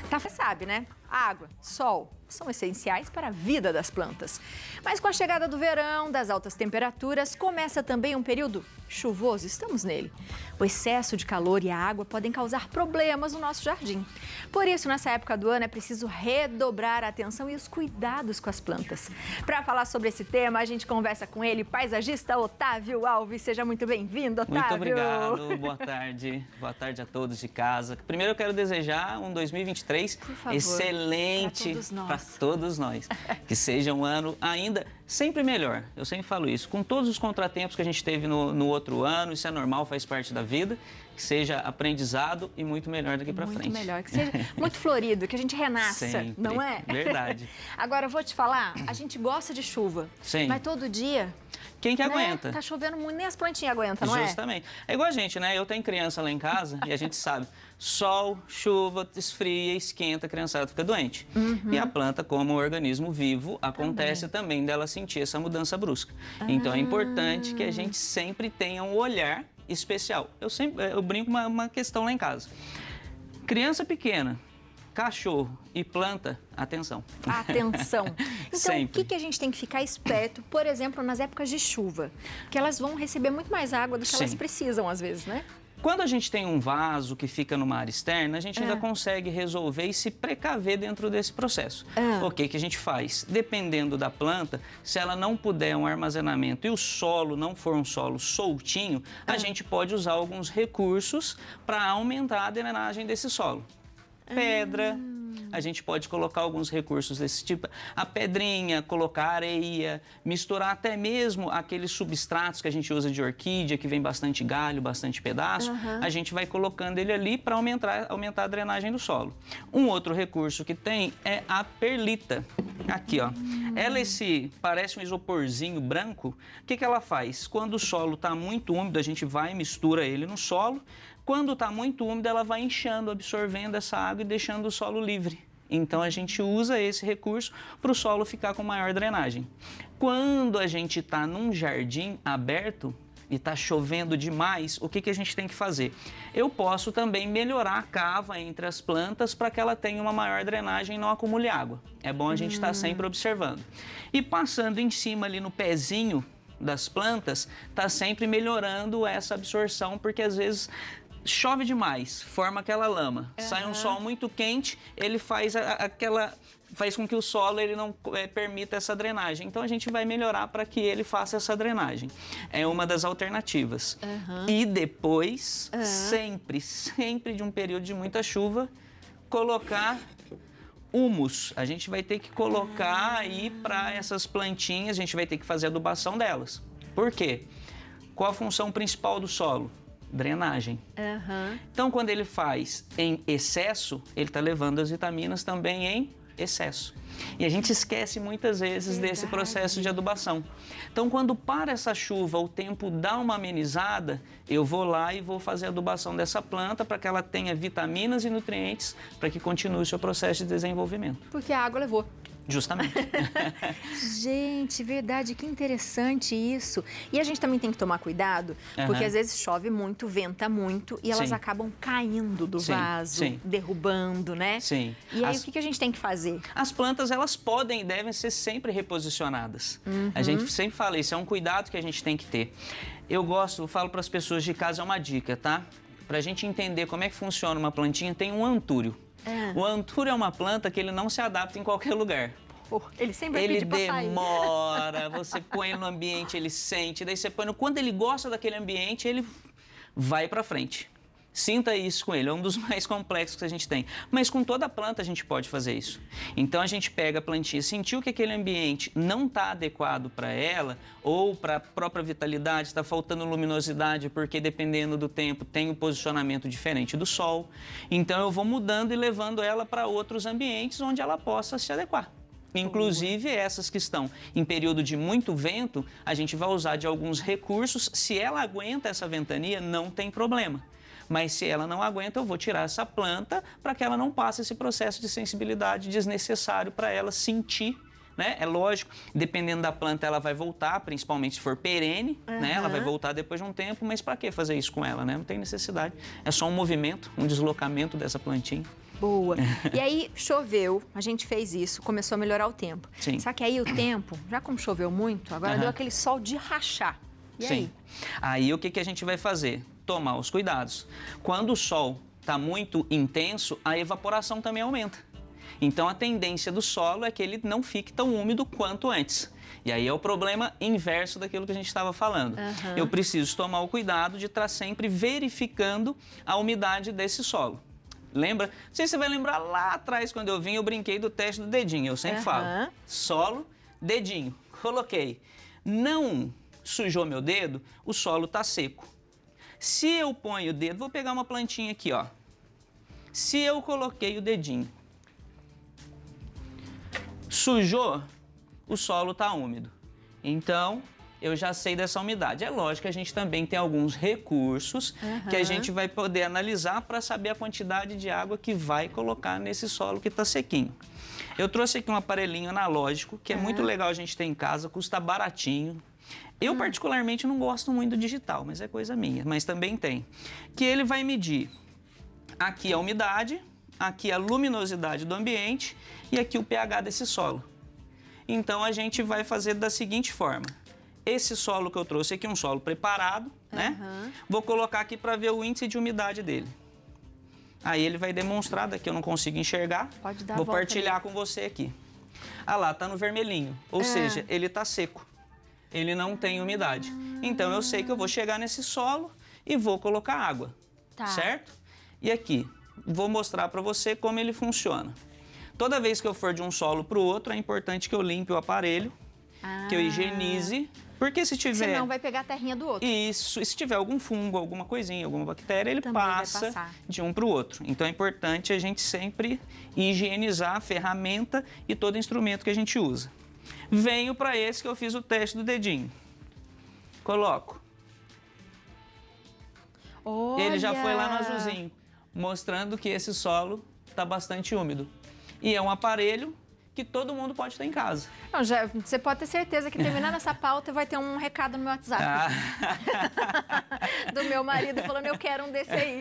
Tá, você sabe, né? Água, sol são essenciais para a vida das plantas. Mas com a chegada do verão, das altas temperaturas, começa também um período chuvoso, estamos nele. O excesso de calor e a água podem causar problemas no nosso jardim. Por isso, nessa época do ano, é preciso redobrar a atenção e os cuidados com as plantas. Para falar sobre esse tema, a gente conversa com ele, paisagista Otávio Alves. Seja muito bem-vindo, Otávio. Muito obrigado, boa tarde. Boa tarde a todos de casa. Primeiro eu quero desejar um 2023 excelente para todos nós. Que seja um ano ainda sempre melhor. Eu sempre falo isso. Com todos os contratempos que a gente teve no outro ano, isso é normal, faz parte da vida. Que seja aprendizado e muito melhor daqui para frente. Muito melhor, que seja muito florido, que a gente renasça, sempre. Não é? Verdade. Agora, eu vou te falar, a gente gosta de chuva, Sim. Mas todo dia... Quem que aguenta? Tá chovendo muito, nem as plantinhas aguentam, não é? Justamente. É igual a gente, né? Eu tenho criança lá em casa e a gente sabe, sol, chuva, esfria, esquenta, a criançada fica doente. E a planta, como um organismo vivo, acontece também dela sentir essa mudança brusca. Então é importante que a gente sempre tenha um olhar especial. Eu brinco uma questão lá em casa. Criança pequena, cachorro e planta, atenção. Atenção. Então, sempre. O que a gente tem que ficar esperto, por exemplo, nas épocas de chuva? Porque elas vão receber muito mais água do que elas precisam, às vezes, né? Quando a gente tem um vaso que fica numa área externa, a gente ainda consegue resolver e se precaver dentro desse processo. O que a gente faz? Dependendo da planta, se ela não puder um armazenamento e o solo não for um solo soltinho, a gente pode usar alguns recursos para aumentar a drenagem desse solo. Pedra, a gente pode colocar alguns recursos desse tipo, a pedrinha, colocar areia, misturar até mesmo aqueles substratos que a gente usa de orquídea, que vem bastante galho, bastante pedaço, a gente vai colocando ele ali para aumentar a drenagem do solo. Um outro recurso que tem é a perlita. Aqui, ó. Ela parece um isoporzinho branco. O que ela faz? Quando o solo está muito úmido, a gente vai e mistura ele no solo. Quando está muito úmido, ela vai inchando, absorvendo essa água e deixando o solo livre. Então, a gente usa esse recurso para o solo ficar com maior drenagem. Quando a gente está num jardim aberto e está chovendo demais, o que a gente tem que fazer? Eu posso também melhorar a cava entre as plantas para que ela tenha uma maior drenagem e não acumule água. É bom a gente estar sempre observando. E passando em cima ali no pezinho das plantas, está sempre melhorando essa absorção, porque às vezes chove demais, forma aquela lama, sai um sol muito quente, ele faz faz com que o solo ele não permita essa drenagem. Então a gente vai melhorar para que ele faça essa drenagem. É uma das alternativas. E depois, sempre de um período de muita chuva, colocar humus. A gente vai ter que colocar aí para essas plantinhas, a gente vai ter que fazer a adubação delas. Por quê? Qual a função principal do solo? Drenagem. Então, quando ele faz em excesso, ele está levando as vitaminas também em excesso. E a gente esquece muitas vezes desse processo de adubação. Então, quando para essa chuva, o tempo dá uma amenizada, eu vou lá e vou fazer a adubação dessa planta para que ela tenha vitaminas e nutrientes para que continue o seu processo de desenvolvimento. Porque a água levou. Justamente. Gente, verdade, que interessante isso. E a gente também tem que tomar cuidado, porque às vezes chove muito, venta muito e elas acabam caindo do vaso, derrubando, né? Sim. E aí, o que a gente tem que fazer? As plantas, elas podem e devem ser sempre reposicionadas. A gente sempre fala isso, é um cuidado que a gente tem que ter. Eu falo para as pessoas de casa, é uma dica, tá? Para a gente entender como é que funciona uma plantinha, tem um antúrio. O antúrio é uma planta que ele não se adapta em qualquer lugar. Ele sempre pede pra sair. Ele demora, você põe ele no ambiente, ele sente, daí você põe... Quando ele gosta daquele ambiente, ele vai pra frente. Sinta isso com ele, é um dos mais complexos que a gente tem. Mas com toda planta a gente pode fazer isso. Então a gente pega a plantinha, sentiu que aquele ambiente não está adequado para ela, ou para a própria vitalidade, está faltando luminosidade, porque dependendo do tempo tem um posicionamento diferente do sol. Então eu vou mudando e levando ela para outros ambientes onde ela possa se adequar. Inclusive essas que estão em período de muito vento, a gente vai usar de alguns recursos. Se ela aguenta essa ventania, não tem problema. Mas se ela não aguenta, eu vou tirar essa planta para que ela não passe esse processo de sensibilidade desnecessário para ela sentir, né? É lógico, dependendo da planta, ela vai voltar, principalmente se for perene, né? Ela vai voltar depois de um tempo, mas para que fazer isso com ela, né? Não tem necessidade. É só um movimento, um deslocamento dessa plantinha. Boa. E aí, choveu, a gente fez isso, começou a melhorar o tempo. Sim. Só que aí o tempo, já como choveu muito, agora deu aquele sol de rachar. E Sim. aí? Aí o que a gente vai fazer? Tomar os cuidados. Quando o sol está muito intenso, a evaporação também aumenta. Então a tendência do solo é que ele não fique tão úmido quanto antes. E aí é o problema inverso daquilo que a gente estava falando. Eu preciso tomar o cuidado de estar sempre verificando a umidade desse solo. Lembra? Não sei se você vai lembrar lá atrás, quando eu vim, eu brinquei do teste do dedinho. Eu sempre falo, solo, dedinho. Coloquei. Não sujou meu dedo, o solo está seco. Se eu ponho o dedo, vou pegar uma plantinha aqui, ó. Se eu coloquei o dedinho, sujou, o solo está úmido. Então, eu já sei dessa umidade. É lógico que a gente também tem alguns recursos que a gente vai poder analisar para saber a quantidade de água que vai colocar nesse solo que está sequinho. Eu trouxe aqui um aparelhinho analógico, que é muito legal a gente ter em casa, custa baratinho. Eu, particularmente, não gosto muito do digital, mas é coisa minha, mas também tem. Que ele vai medir aqui a umidade, aqui a luminosidade do ambiente e aqui o pH desse solo. Então, a gente vai fazer da seguinte forma. Esse solo que eu trouxe aqui, um solo preparado, né? Vou colocar aqui para ver o índice de umidade dele. Aí ele vai demonstrar, daqui eu não consigo enxergar. Pode dar a Vou volta partilhar com você aqui. Ah lá, tá no vermelhinho, ou seja, ele tá seco. Ele não tem umidade. Então, eu sei que eu vou chegar nesse solo e vou colocar água, certo? E aqui, vou mostrar para você como ele funciona. Toda vez que eu for de um solo para o outro, é importante que eu limpe o aparelho, que eu higienize, porque se tiver... Senão vai pegar a terrinha do outro. Isso, e se tiver algum fungo, alguma coisinha, alguma bactéria, ele passa de um para o outro. Então, é importante a gente sempre higienizar a ferramenta e todo instrumento que a gente usa. Venho para esse que eu fiz o teste do dedinho. Coloco. Olha. Ele já foi lá no azulzinho, mostrando que esse solo está bastante úmido. E é um aparelho que todo mundo pode ter em casa. Não, você pode ter certeza que terminando essa pauta vai ter um recado no meu WhatsApp. Do meu marido falando, eu quero um desse aí.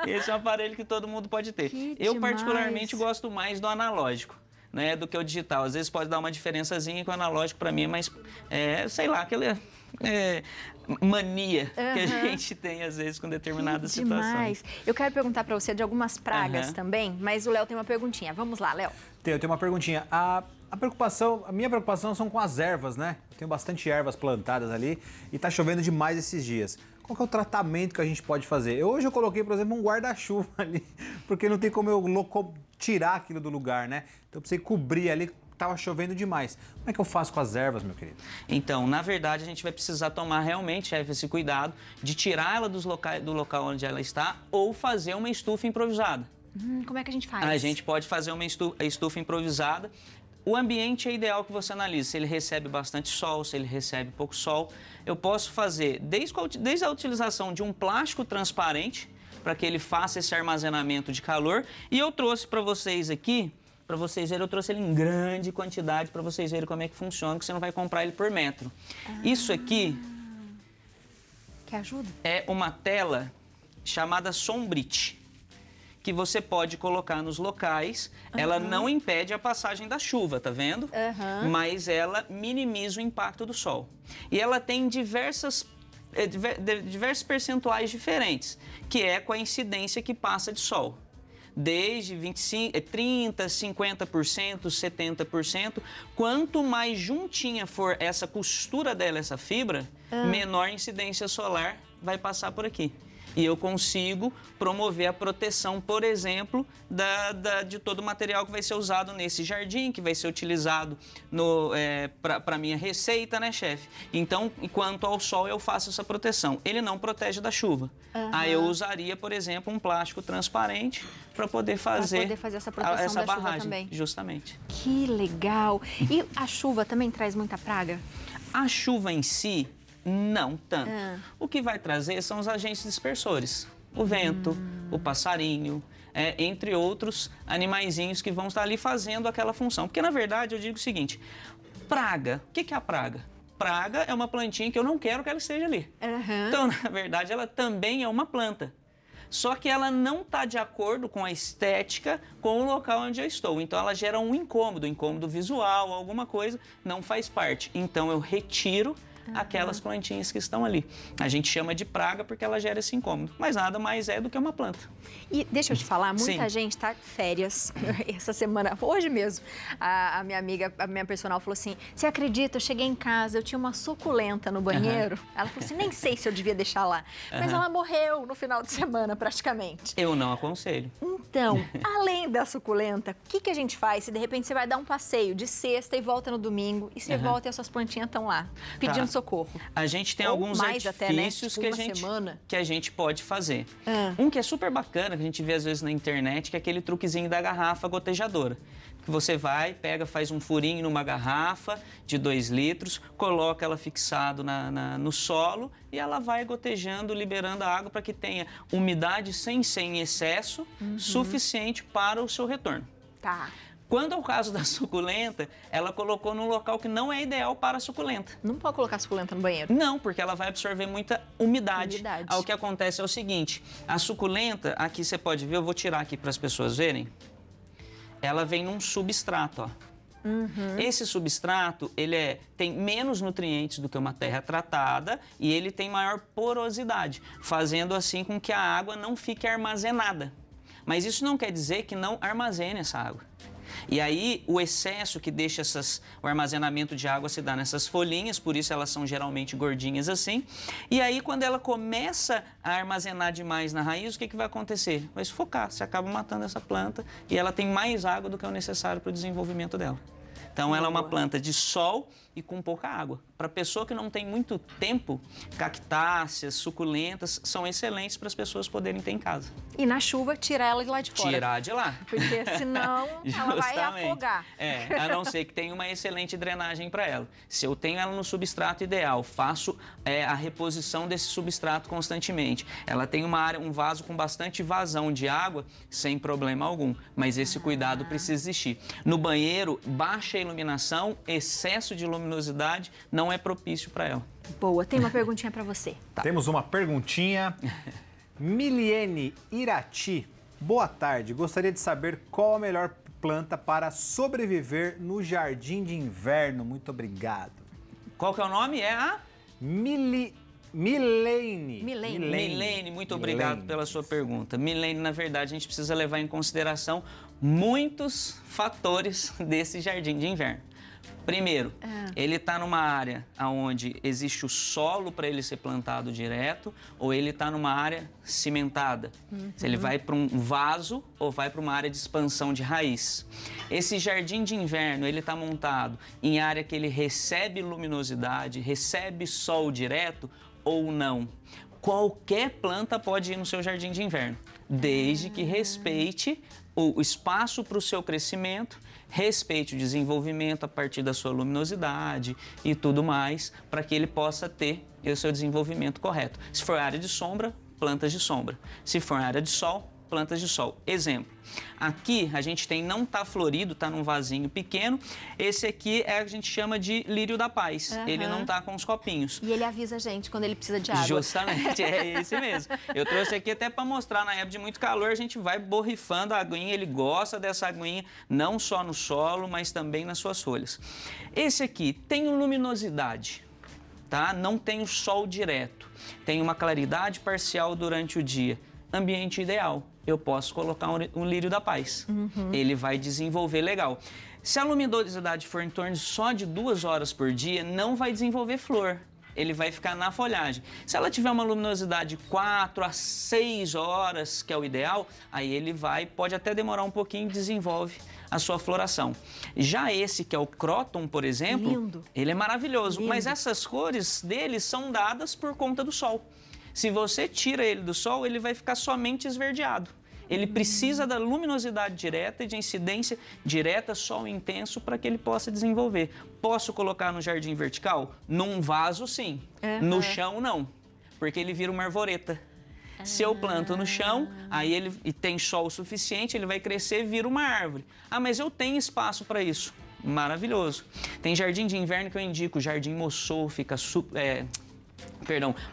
Esse é um aparelho que todo mundo pode ter. Eu particularmente gosto mais do analógico, né, do que o digital. Às vezes pode dar uma diferençazinha, que o analógico para mim é mais, sei lá, aquele... mania que a gente tem, às vezes, com determinadas situações. Eu quero perguntar para você de algumas pragas também, mas o Léo tem uma perguntinha. Vamos lá, Léo. Eu tenho uma perguntinha. A minha preocupação são com as ervas, né? Eu tenho bastante ervas plantadas ali e tá chovendo demais esses dias. Qual que é o tratamento que a gente pode fazer? Hoje eu coloquei, por exemplo, um guarda-chuva ali, porque não tem como eu tirar aquilo do lugar, né? Então eu precisei cobrir ali. Estava chovendo demais. Como é que eu faço com as ervas, meu querido? Então, na verdade, a gente vai precisar tomar realmente, chefe, esse cuidado de tirar ela do local onde ela está ou fazer uma estufa improvisada. Como é que a gente faz? A gente pode fazer uma estufa improvisada. O ambiente é ideal que você analise, se ele recebe bastante sol, se ele recebe pouco sol. Eu posso fazer desde a utilização de um plástico transparente, para que ele faça esse armazenamento de calor. E eu trouxe para vocês aqui, para vocês verem, eu trouxe ele em grande quantidade para vocês verem como é que funciona, que você não vai comprar ele por metro. Isso aqui... Que ajuda? É uma tela chamada Sombrite, que você pode colocar nos locais. Ela não impede a passagem da chuva, tá vendo? Mas ela minimiza o impacto do sol. E ela tem diversos percentuais diferentes, que é com a incidência que passa de sol. Desde 30%, 50%, 70%. Quanto mais juntinha for essa costura dela, essa fibra, menor incidência solar vai passar por aqui. E eu consigo promover a proteção, por exemplo, de todo o material que vai ser usado nesse jardim, que vai ser utilizado para a minha receita, né, chefe? Então, enquanto ao sol, eu faço essa proteção. Ele não protege da chuva. Aí eu usaria, por exemplo, um plástico transparente para poder fazer essa proteção da barragem, chuva também. Justamente. Que legal! E a chuva também traz muita praga? A chuva em si... não tanto. O que vai trazer são os agentes dispersores. O vento, o passarinho, entre outros animaizinhos que vão estar ali fazendo aquela função. Porque, na verdade, eu digo o seguinte, praga, o que é a praga? Praga é uma plantinha que eu não quero que ela esteja ali. Então, na verdade, ela também é uma planta. só que ela não está de acordo com a estética, com o local onde eu estou. Então ela gera um incômodo visual, alguma coisa, não faz parte. Então eu retiro aquelas plantinhas que estão ali. A gente chama de praga porque ela gera esse incômodo, mas nada mais é do que uma planta. E deixa eu te falar, muita Sim. gente está de férias essa semana, hoje mesmo. A minha amiga, a minha personal falou assim, você acredita, eu cheguei em casa, eu tinha uma suculenta no banheiro. Ela falou assim, nem sei se eu devia deixar lá, mas ela morreu no final de semana praticamente. Eu não aconselho. Então, além da suculenta, o que a gente faz se de repente você vai dar um passeio de sexta e volta no domingo e você volta e as suas plantinhas estão lá, pedindo socorro? A gente tem Ou alguns mais até, né? artifícios Tipo que a gente pode fazer. Um que é super bacana, que a gente vê às vezes na internet, que é aquele truquezinho da garrafa gotejadora. Que você vai, pega, faz um furinho numa garrafa de 2 litros, coloca ela fixado no solo e ela vai gotejando, liberando a água para que tenha umidade sem ser em excesso, suficiente para o seu retorno. Tá. Quando é o caso da suculenta, ela colocou num local que não é ideal para a suculenta. Não pode colocar suculenta no banheiro? Não, porque ela vai absorver muita umidade. O que acontece é o seguinte, a suculenta, aqui você pode ver, eu vou tirar aqui para as pessoas verem, ela vem num substrato, ó. Esse substrato, ele tem menos nutrientes do que uma terra tratada e ele tem maior porosidade, fazendo assim com que a água não fique armazenada. Mas isso não quer dizer que não armazene essa água. E aí, o excesso que deixa o armazenamento de água se dá nessas folhinhas, por isso elas são geralmente gordinhas assim. E aí, quando ela começa a armazenar demais na raiz, o que vai acontecer? Vai sufocar, você acaba matando essa planta e ela tem mais água do que é o necessário para o desenvolvimento dela. Então, ela é uma planta de sol e com pouca água. Para pessoa que não tem muito tempo, cactáceas, suculentas, são excelentes para as pessoas poderem ter em casa. E na chuva, tirar ela de lá de fora. Tirar de lá. Porque senão ela vai afogar. A não ser que tenha uma excelente drenagem para ela. Se eu tenho ela no substrato ideal, faço a reposição desse substrato constantemente. Ela tem um vaso com bastante vazão de água, sem problema algum. Mas esse cuidado precisa existir. No banheiro, baixa iluminação, excesso de luminosidade não é propício para ela. Boa, tem uma perguntinha para você. Tá. Temos uma perguntinha. Miliene Irati, boa tarde. Gostaria de saber qual a melhor planta para sobreviver no jardim de inverno. Muito obrigado. Qual que é o nome? É a? Milene, muito obrigado pela sua pergunta. Milene, na verdade, a gente precisa levar em consideração muitos fatores desse jardim de inverno. Primeiro, ele está numa área onde existe o solo para ele ser plantado direto ou ele está numa área cimentada. Se ele vai para um vaso ou vai para uma área de expansão de raiz. Esse jardim de inverno, ele está montado em área que ele recebe luminosidade, recebe sol direto ou não. Qualquer planta pode ir no seu jardim de inverno, desde que respeite o espaço para o seu crescimento, respeite o desenvolvimento a partir da sua luminosidade e tudo mais, para que ele possa ter o seu desenvolvimento correto. Se for área de sombra, plantas de sombra. Se for área de sol, plantas de sol. Exemplo, aqui a gente tem, não está florido, está num vasinho pequeno. Esse aqui a gente chama de lírio da paz. Ele não está com os copinhos. E ele avisa a gente quando ele precisa de água. Justamente, é esse mesmo. Eu trouxe aqui até para mostrar, na época de muito calor, a gente vai borrifando a aguinha, ele gosta dessa aguinha, não só no solo, mas também nas suas folhas. Esse aqui tem luminosidade, tá? Não tem o sol direto, tem uma claridade parcial durante o dia. Ambiente ideal, eu posso colocar um lírio da paz. Ele vai desenvolver legal. Se a luminosidade for em torno só de 2 horas por dia, não vai desenvolver flor. Ele vai ficar na folhagem. Se ela tiver uma luminosidade de 4 a 6 horas, que é o ideal, aí ele pode até demorar um pouquinho e desenvolve a sua floração. Já esse, que é o Croton, por exemplo, lindo. Ele é maravilhoso, Lindo. mas essas cores dele são dadas por conta do sol. Se você tira ele do sol, ele vai ficar somente esverdeado. Ele precisa da luminosidade direta e de incidência direta, sol intenso, para que ele possa desenvolver. Posso colocar no jardim vertical? Num vaso, sim. No chão, não, porque ele vira uma arvoreta. Se eu planto no chão, aí ele tem sol suficiente, ele vai crescer e vira uma árvore. Ah, mas eu tenho espaço para isso. Maravilhoso. Tem jardim de inverno que eu indico, jardim Mossou, fica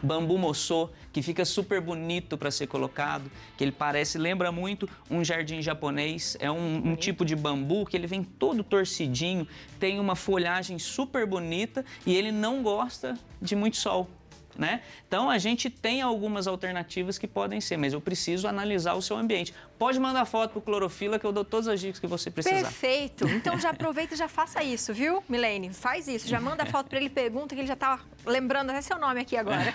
bambu moçô, que fica super bonito para ser colocado, que ele lembra muito um jardim japonês, é um tipo de bambu que ele vem todo torcidinho, tem uma folhagem super bonita e ele não gosta de muito sol, né? Então a gente tem algumas alternativas que podem ser, mas eu preciso analisar o seu ambiente. Pode mandar foto pro Clorofila que eu dou todas as dicas que você precisar. Perfeito. Então já aproveita e já faça isso, viu, Milene? Faz isso. Já manda foto para ele, pergunta, que ele já tá lembrando até seu nome aqui agora.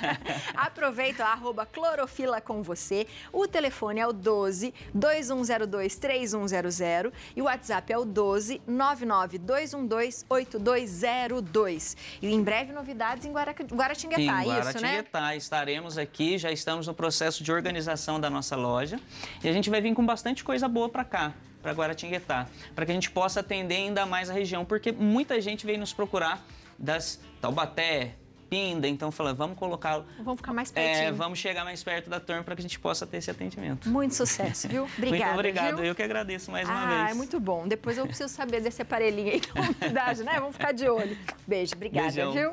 Aproveita, @clorofila com você. O telefone é o 12 2102 3100 e o WhatsApp é o 12 99 212 8202. E em breve novidades em Guaratinguetá, isso, né? Estaremos aqui, já estamos no processo de organização da nossa loja e a gente vai vir com bastante coisa boa para cá, para Guaratinguetá, para que a gente possa atender ainda mais a região, porque muita gente veio nos procurar das Taubaté, Pinda, então falando, vamos colocá-lo... Vamos ficar mais pertinho. Vamos chegar mais perto da turma para que a gente possa ter esse atendimento. Muito sucesso, viu? Obrigada, muito obrigado, viu? Eu que agradeço mais uma vez. É muito bom. Depois eu preciso saber desse aparelhinho aí, que é uma unidade, né? Vamos ficar de olho. Beijo, obrigada, Beijão. Viu?